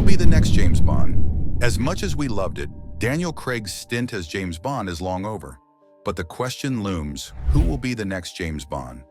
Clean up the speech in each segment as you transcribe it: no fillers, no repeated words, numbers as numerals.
will be the next James Bond? As much as we loved it, Daniel Craig's stint as James Bond is long over. But the question looms, who will be the next James Bond?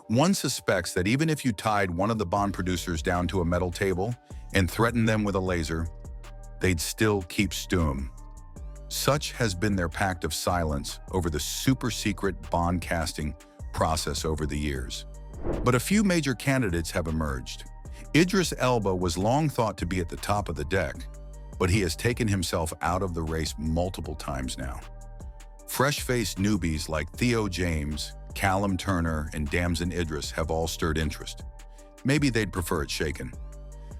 One suspects that even if you tied one of the Bond producers down to a metal table and threatened them with a laser, they'd still keep stewing. Such has been their pact of silence over the super-secret Bond casting process over the years. But a few major candidates have emerged. Idris Elba was long thought to be at the top of the deck, but he has taken himself out of the race multiple times now. Fresh-faced newbies like Theo James, Callum Turner, and Damson Idris have all stirred interest. Maybe they'd prefer it shaken.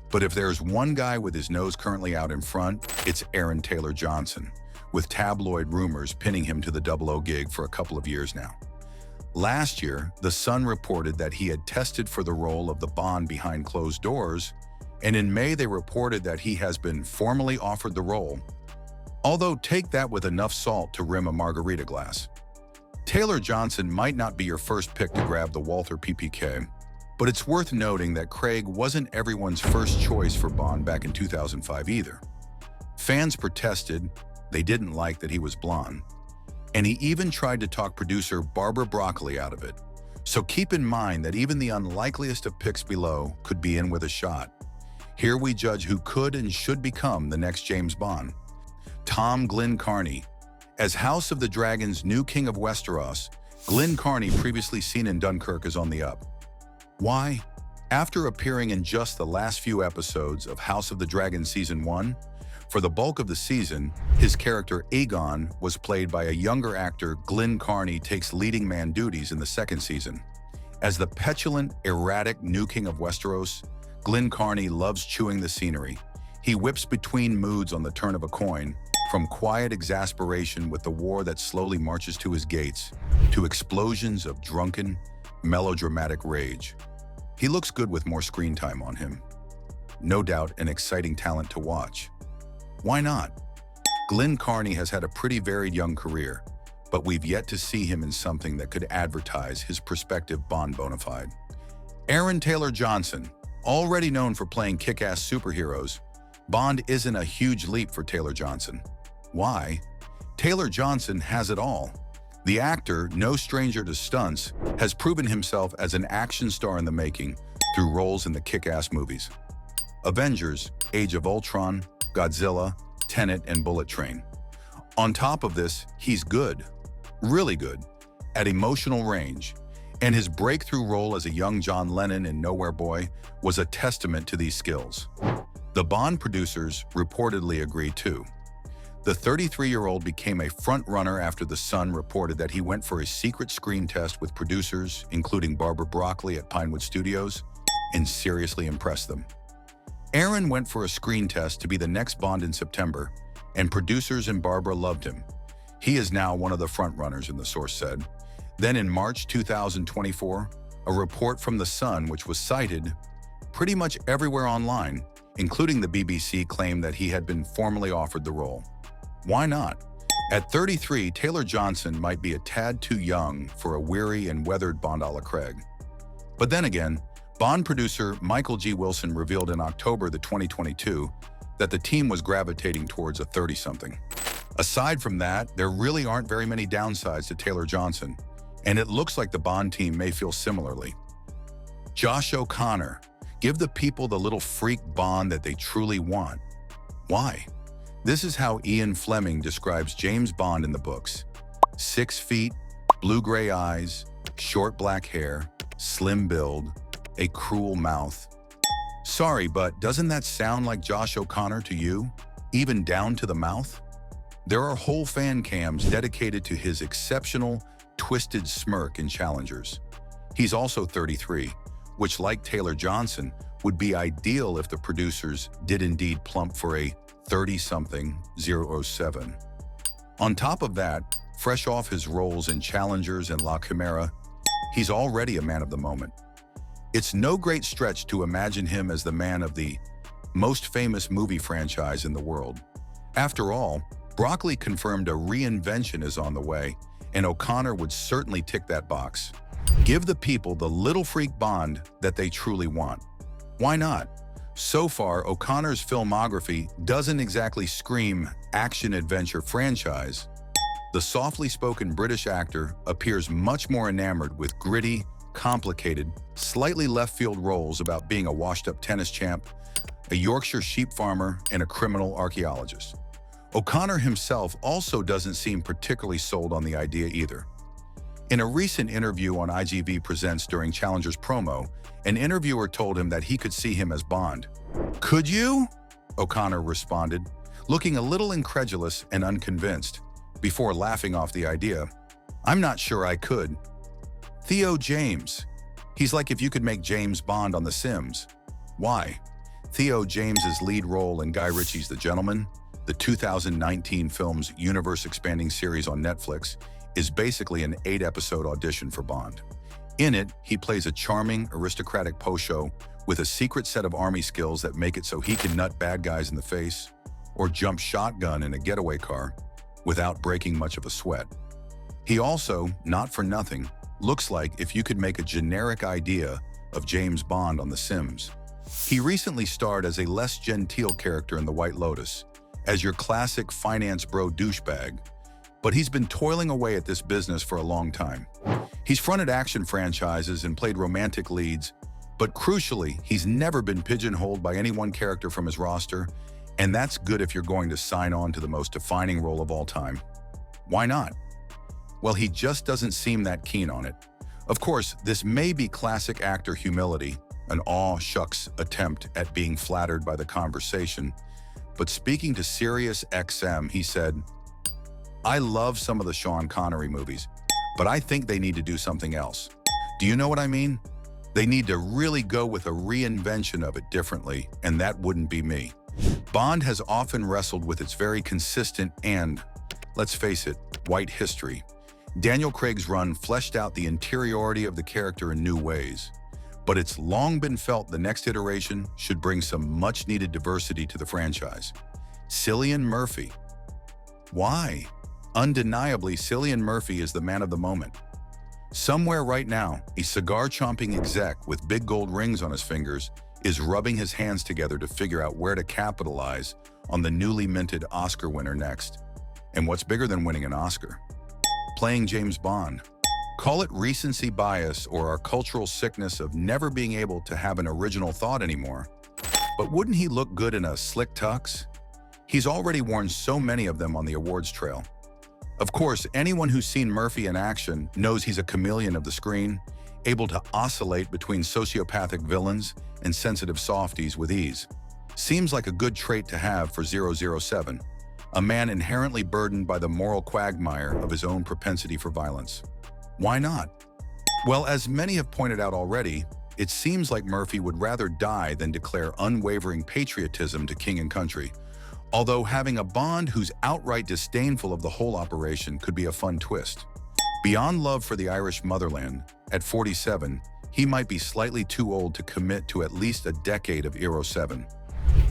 But if there's one guy with his nose currently out in front, it's Aaron Taylor-Johnson, with tabloid rumors pinning him to the 00 gig for a couple of years now. Last year, The Sun reported that he had tested for the role of the Bond behind closed doors, and in May they reported that he has been formally offered the role. Although take that with enough salt to rim a margarita glass. Taylor-Johnson might not be your first pick to grab the Walther PPK, but it's worth noting that Craig wasn't everyone's first choice for Bond back in 2005 either. Fans protested, they didn't like that he was blonde, and he even tried to talk producer Barbara Broccoli out of it. So keep in mind that even the unlikeliest of picks below could be in with a shot. Here we judge who could and should become the next James Bond. Tom Glynn-Carney. As House of the Dragon's new King of Westeros, Glynn-Carney, previously seen in Dunkirk, is on the up. Why? After appearing in just the last few episodes of House of the Dragon Season 1, for the bulk of the season, his character Keoghan was played by a younger actor. Glynn-Carney takes leading man duties in the second season. As the petulant, erratic new King of Westeros, Glynn-Carney loves chewing the scenery. He whips between moods on the turn of a coin, from quiet exasperation with the war that slowly marches to his gates, to explosions of drunken, melodramatic rage. He looks good with more screen time on him. No doubt an exciting talent to watch. Why not? Glynn-Carney has had a pretty varied young career, but we've yet to see him in something that could advertise his prospective Bond bona fide. Aaron Taylor-Johnson, already known for playing kick-ass superheroes, Bond isn't a huge leap for Taylor-Johnson. Why? Taylor-Johnson has it all. The actor, no stranger to stunts, has proven himself as an action star in the making through roles in the kick-ass movies: Avengers, Age of Ultron, Godzilla, Tenet, and Bullet Train. On top of this, he's good, really good, at emotional range, and his breakthrough role as a young John Lennon in Nowhere Boy was a testament to these skills. The Bond producers reportedly agree too. The 33-year-old became a front-runner after The Sun reported that he went for a secret screen test with producers, including Barbara Broccoli at Pinewood Studios, and seriously impressed them. Aaron went for a screen test to be the next Bond in September, and producers and Barbara loved him. He is now one of the front-runners, the source said. Then in March 2024, a report from The Sun, which was cited pretty much everywhere online, including the BBC, claimed that he had been formally offered the role. Why not? At 33, Taylor-Johnson might be a tad too young for a weary and weathered Bond a la Craig. But then again, Bond producer Michael G. Wilson revealed in October 2022 that the team was gravitating towards a 30-something. Aside from that, there really aren't very many downsides to Taylor-Johnson, and it looks like the Bond team may feel similarly. Josh O'Connor. Give the people the little freak Bond that they truly want. Why? This is how Ian Fleming describes James Bond in the books. 6 feet, blue-gray eyes, short black hair, slim build, a cruel mouth. Sorry, but doesn't that sound like Josh O'Connor to you, even down to the mouth? There are whole fan cams dedicated to his exceptional, twisted smirk in Challengers. He's also 33, which, like Taylor-Johnson, would be ideal if the producers did indeed plump for a 30-something 007. On top of that, fresh off his roles in Challengers and La Chimera, he's already a man of the moment. It's no great stretch to imagine him as the man of the most famous movie franchise in the world. After all, Broccoli confirmed a reinvention is on the way, and O'Connor would certainly tick that box. Give the people the little freak Bond that they truly want. Why not? So far, O'Connor's filmography doesn't exactly scream action-adventure franchise. The softly spoken British actor appears much more enamored with gritty, complicated, slightly left-field roles about being a washed-up tennis champ, a Yorkshire sheep farmer, and a criminal archaeologist. O'Connor himself also doesn't seem particularly sold on the idea either. In a recent interview on IGV Presents during Challenger's promo, an interviewer told him that he could see him as Bond. "Could you?" O'Connor responded, looking a little incredulous and unconvinced, before laughing off the idea. "I'm not sure I could." Theo James. He's like if you could make James Bond on The Sims. Why? Theo James's lead role in Guy Ritchie's The Gentleman, the 2019 film's universe-expanding series on Netflix, is basically an 8-episode audition for Bond. In it, he plays a charming, aristocratic posho with a secret set of army skills that make it so he can nut bad guys in the face or jump shotgun in a getaway car without breaking much of a sweat. He also, not for nothing, looks like if you could make a generic idea of James Bond on The Sims. He recently starred as a less genteel character in The White Lotus, as your classic finance bro douchebag, but he's been toiling away at this business for a long time. He's fronted action franchises and played romantic leads, but crucially, he's never been pigeonholed by any one character from his roster, and that's good if you're going to sign on to the most defining role of all time. Why not? Well, he just doesn't seem that keen on it. Of course, this may be classic actor humility, an aw-shucks attempt at being flattered by the conversation, but speaking to Sirius XM, he said, "I love some of the Sean Connery movies, but I think they need to do something else. Do you know what I mean? They need to really go with a reinvention of it differently, and that wouldn't be me." Bond has often wrestled with its very consistent and, let's face it, white history. Daniel Craig's run fleshed out the interiority of the character in new ways, but it's long been felt the next iteration should bring some much-needed diversity to the franchise. Cillian Murphy. Why? Undeniably, Cillian Murphy is the man of the moment. Somewhere right now, a cigar-chomping exec with big gold rings on his fingers is rubbing his hands together to figure out where to capitalize on the newly minted Oscar winner next. And what's bigger than winning an Oscar? Playing James Bond. Call it recency bias or our cultural sickness of never being able to have an original thought anymore. But wouldn't he look good in a slick tux? He's already worn so many of them on the awards trail. Of course, anyone who's seen Murphy in action knows he's a chameleon of the screen, able to oscillate between sociopathic villains and sensitive softies with ease. Seems like a good trait to have for 007, a man inherently burdened by the moral quagmire of his own propensity for violence. Why not? Well, as many have pointed out already, it seems like Murphy would rather die than declare unwavering patriotism to king and country, although having a Bond who's outright disdainful of the whole operation could be a fun twist. Beyond love for the Irish motherland, at 47, he might be slightly too old to commit to at least a decade of Euro 7.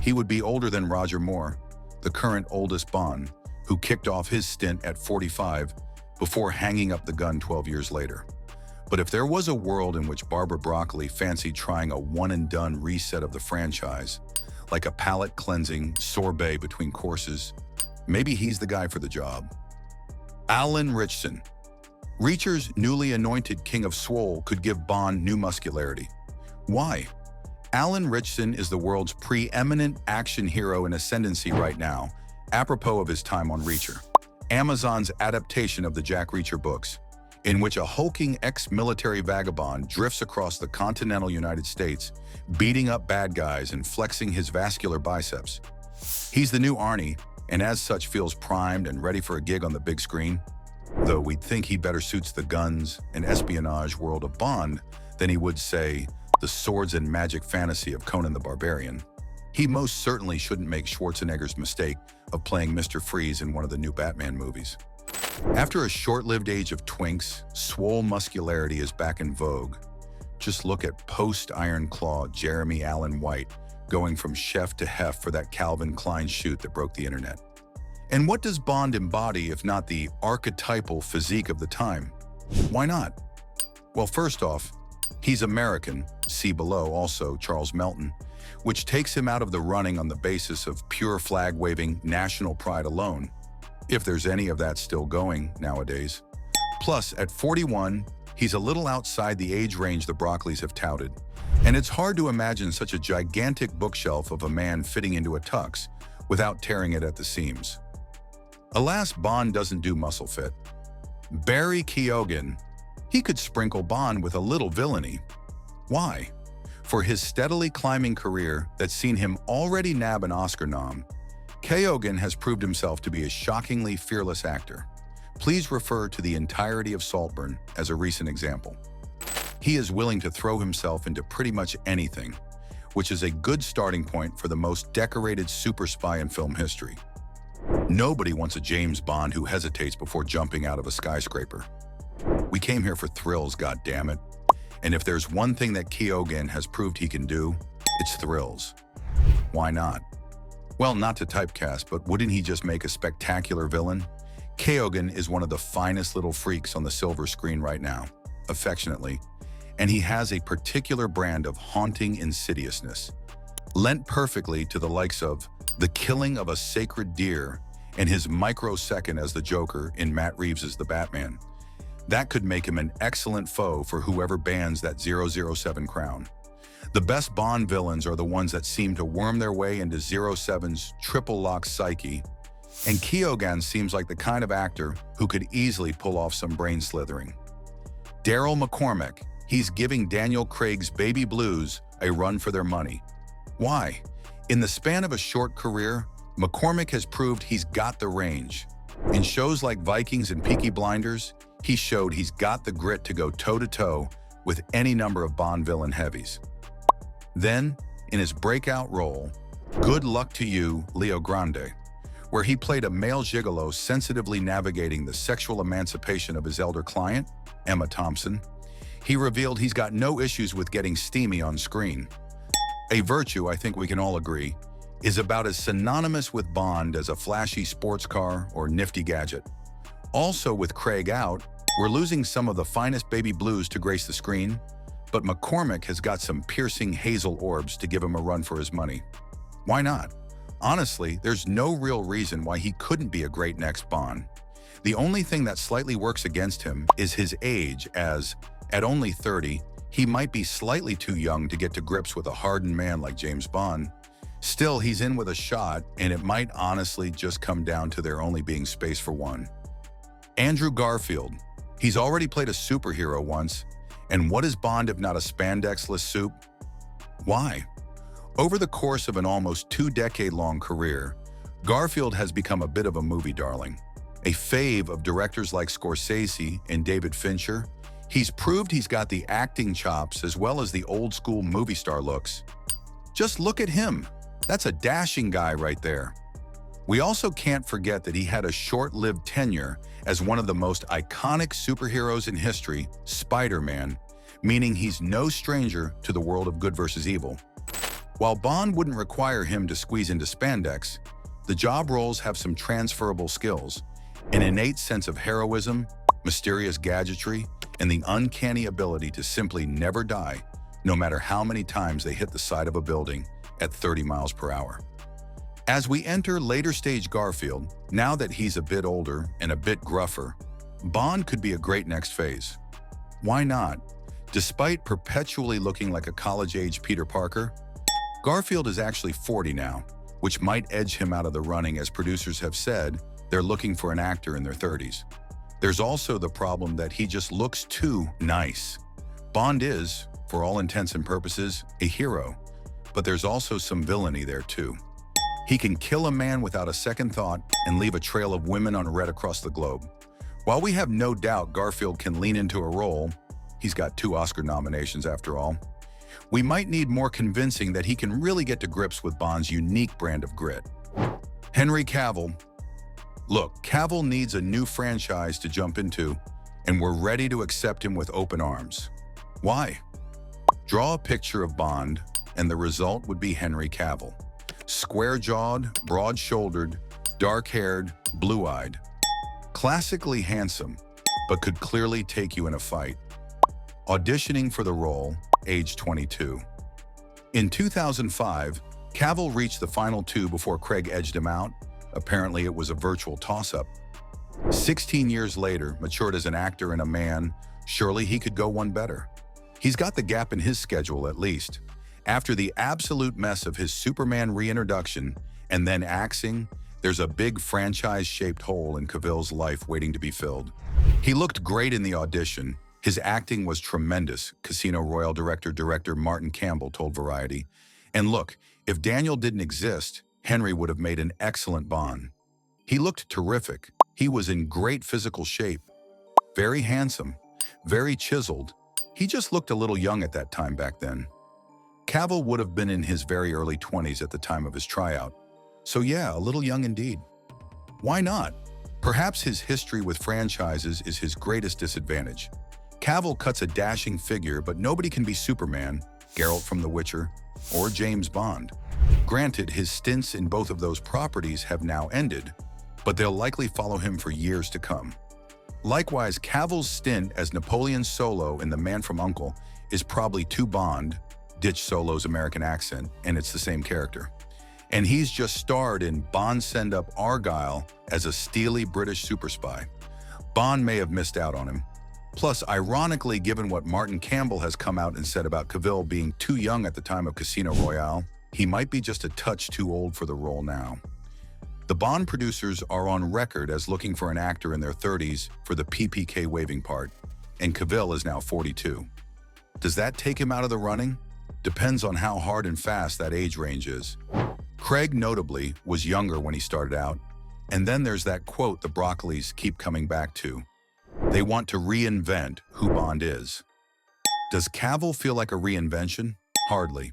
He would be older than Roger Moore, the current oldest Bond, who kicked off his stint at 45 before hanging up the gun 12 years later. But if there was a world in which Barbara Broccoli fancied trying a one-and-done reset of the franchise, like a palate-cleansing sorbet between courses, maybe he's the guy for the job. Alan Ritchson. Reacher's newly anointed King of Swole could give Bond new muscularity. Why? Alan Ritchson is the world's preeminent action hero in ascendancy right now, apropos of his time on Reacher, Amazon's adaptation of the Jack Reacher books, in which a hulking ex-military vagabond drifts across the continental United States, beating up bad guys and flexing his vascular biceps. He's the new Arnie, and as such feels primed and ready for a gig on the big screen, though we'd think he better suits the guns and espionage world of Bond than he would, say, the swords and magic fantasy of Conan the Barbarian. He most certainly shouldn't make Schwarzenegger's mistake of playing Mr. Freeze in one of the new Batman movies. After a short-lived age of twinks, swole muscularity is back in vogue. Just look at post-Iron Claw Jeremy Allen White going from chef to hef for that Calvin Klein shoot that broke the internet. And what does Bond embody if not the archetypal physique of the time? Why not? Well, first off, he's American, see below also Charles Melton, which takes him out of the running on the basis of pure flag-waving national pride alone, if there's any of that still going nowadays. Plus, at 41, he's a little outside the age range the Broccoli's have touted, and it's hard to imagine such a gigantic bookshelf of a man fitting into a tux without tearing it at the seams. Alas, Bond doesn't do muscle fit. Barry Keoghan, he could sprinkle Bond with a little villainy. Why? For his steadily climbing career that's seen him already nab an Oscar nom, Keoghan has proved himself to be a shockingly fearless actor. Please refer to the entirety of Saltburn as a recent example. He is willing to throw himself into pretty much anything, which is a good starting point for the most decorated super spy in film history. Nobody wants a James Bond who hesitates before jumping out of a skyscraper. We came here for thrills, goddammit. And if there's one thing that Keoghan has proved he can do, it's thrills. Why not? Well, not to typecast, but wouldn't he just make a spectacular villain? Keoghan is one of the finest little freaks on the silver screen right now, affectionately, and he has a particular brand of haunting insidiousness, lent perfectly to the likes of the killing of a sacred deer and his microsecond as the Joker in Matt Reeves' The Batman. That could make him an excellent foe for whoever bans that 007 crown. The best Bond villains are the ones that seem to worm their way into 07's triple-lock psyche, and Keoghan seems like the kind of actor who could easily pull off some brain slithering. Daryl McCormack, he's giving Daniel Craig's Baby Blues a run for their money. Why? In the span of a short career, McCormack has proved he's got the range. In shows like Vikings and Peaky Blinders, he showed he's got the grit to go toe-to-toe with any number of Bond villain heavies. Then, in his breakout role, Good Luck to You, Leo Grande, where he played a male gigolo sensitively navigating the sexual emancipation of his elder client, Emma Thompson, he revealed he's got no issues with getting steamy on screen. A virtue, I think we can all agree, is about as synonymous with Bond as a flashy sports car or nifty gadget. Also, with Craig out, we're losing some of the finest baby blues to grace the screen, but McCormack has got some piercing hazel orbs to give him a run for his money. Why not? Honestly, there's no real reason why he couldn't be a great next Bond. The only thing that slightly works against him is his age, as, at only 30, he might be slightly too young to get to grips with a hardened man like James Bond. Still, he's in with a shot, and it might honestly just come down to there only being space for one. Andrew Garfield. He's already played a superhero once, and what is Bond if not a spandex-less soup? Why? Over the course of an almost 2-decade-long career, Garfield has become a bit of a movie darling. A fave of directors like Scorsese and David Fincher, he's proved he's got the acting chops as well as the old-school movie star looks. Just look at him. That's a dashing guy right there. We also can't forget that he had a short-lived tenure as one of the most iconic superheroes in history, Spider-Man, meaning he's no stranger to the world of good versus evil. While Bond wouldn't require him to squeeze into spandex, the job roles have some transferable skills, an innate sense of heroism, mysterious gadgetry, and the uncanny ability to simply never die, no matter how many times they hit the side of a building at 30 miles per hour. As we enter later stage Garfield, now that he's a bit older and a bit gruffer, Bond could be a great next phase. Why not? Despite perpetually looking like a college-age Peter Parker, Garfield is actually 40 now, which might edge him out of the running, as producers have said they're looking for an actor in their 30s. There's also the problem that he just looks too nice. Bond is, for all intents and purposes, a hero, but there's also some villainy there too. He can kill a man without a second thought and leave a trail of women unread across the globe. While we have no doubt Garfield can lean into a role, he's got 2 Oscar nominations after all, we might need more convincing that he can really get to grips with Bond's unique brand of grit. Henry Cavill. Look, Cavill needs a new franchise to jump into, and we're ready to accept him with open arms. Why? Draw a picture of Bond, and the result would be Henry Cavill. Square-jawed, broad-shouldered, dark-haired, blue-eyed. Classically handsome, but could clearly take you in a fight. Auditioning for the role, age 22. In 2005, Cavill reached the final two before Craig edged him out. Apparently, it was a virtual toss-up. 16 years later, matured as an actor and a man, surely he could go one better. He's got the gap in his schedule at least. After the absolute mess of his Superman reintroduction and then axing, there's a big franchise-shaped hole in Cavill's life waiting to be filled. He looked great in the audition. His acting was tremendous, Casino Royale director Martin Campbell told Variety. And look, if Daniel didn't exist, Henry would have made an excellent Bond. He looked terrific. He was in great physical shape. Very handsome, very chiseled. He just looked a little young at that time back then. Cavill would have been in his very early 20s at the time of his tryout. So yeah, a little young indeed. Why not? Perhaps his history with franchises is his greatest disadvantage. Cavill cuts a dashing figure, but nobody can be Superman, Geralt from The Witcher, or James Bond. Granted, his stints in both of those properties have now ended, but they'll likely follow him for years to come. Likewise, Cavill's stint as Napoleon Solo in The Man from U.N.C.L.E. is probably too Bond, ditch Solo's American accent, and it's the same character. And he's just starred in Bond Send Up Argyle as a steely British super spy. Bond may have missed out on him. Plus, ironically, given what Martin Campbell has come out and said about Cavill being too young at the time of Casino Royale, he might be just a touch too old for the role now. The Bond producers are on record as looking for an actor in their 30s for the PPK waving part, and Cavill is now 42. Does that take him out of the running? Depends on how hard and fast that age range is. Craig, notably, was younger when he started out, and then there's that quote the Broccolis keep coming back to. They want to reinvent who Bond is. Does Cavill feel like a reinvention? Hardly.